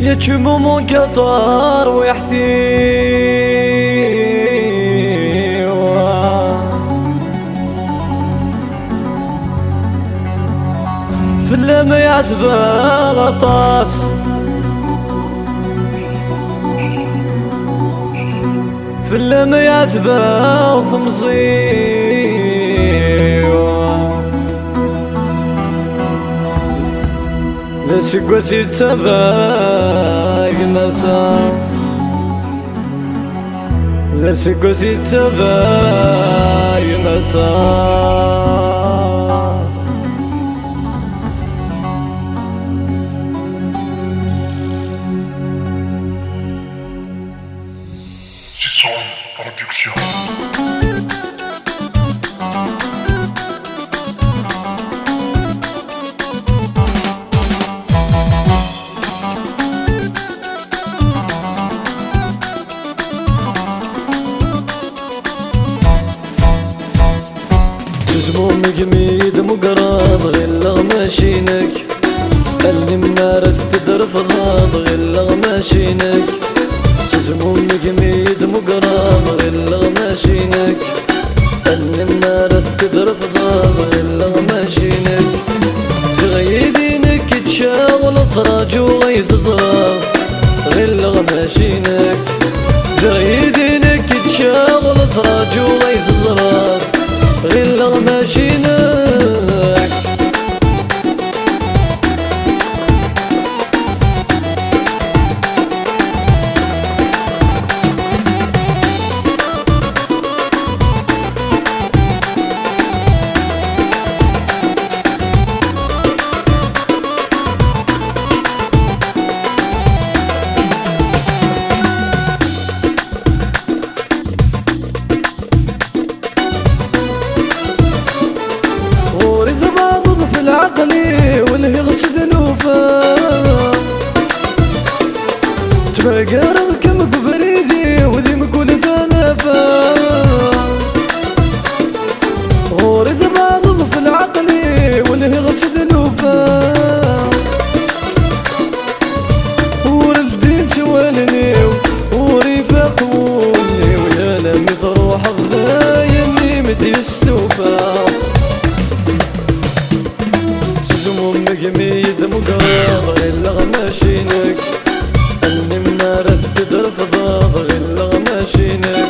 يجم من قطر ويحثي في اللم يعتبر غطاس في اللم يعتبر صمصي سقوسي تباي مسا سقوسي تباي مسا Production. زموم جميد مقرض غير ماشينك اللي منارس تدر في الراض غير ماشينك زموم جميد مقرض غير ماشينك اللي منارس تدر في الراض غير ماشينك زغيدينك تشاغل صراج وغيث صراغ غير ماشينك زغيدينك تشاغل صراج وغيث صراغ غير ماشينك العقلي والهغس ذنوفا تبقى رغكم بفريدي وذي مكول ثلاثا غورث بعض في العقلي والهغس ذنوفا ولدي توالني ورفاق ولي ويا لمي تروح غذايني مدي السوفا زموم جميد مقرض غير ماشينك اللي منارس تدر في ضاض غير ماشينك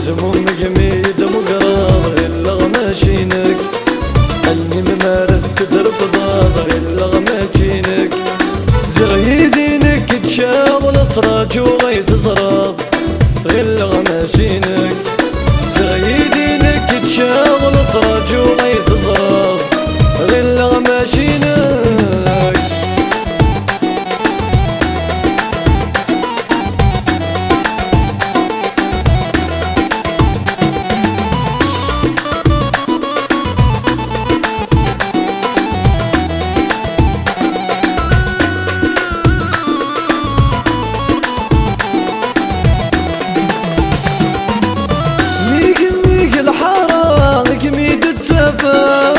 زموم جميد مقرض غير ماشينك اللي منارس تدر في ضاض غير ماشينك زغيدينك تشاغل صراج وغيث صراض غير ماشينك زغيدينك تشاغل صراج وغيث صراض غير ماشينك ميق الحارة قميد التفا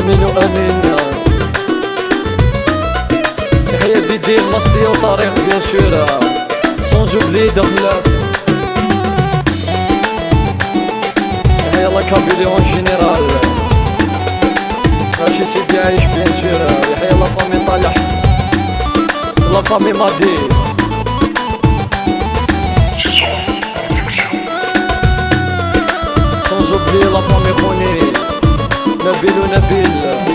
امين وامين. تحية ديدي المصرية وطريق بيان سور سون جوبلي دخلة. تحية لا كابيليون جينيرال ماشي سيدي عايش بيان سور. تحية لا فامي طالح لا فامي مادي. سون جوبلي لا فامي خوني نبيل ونبيل.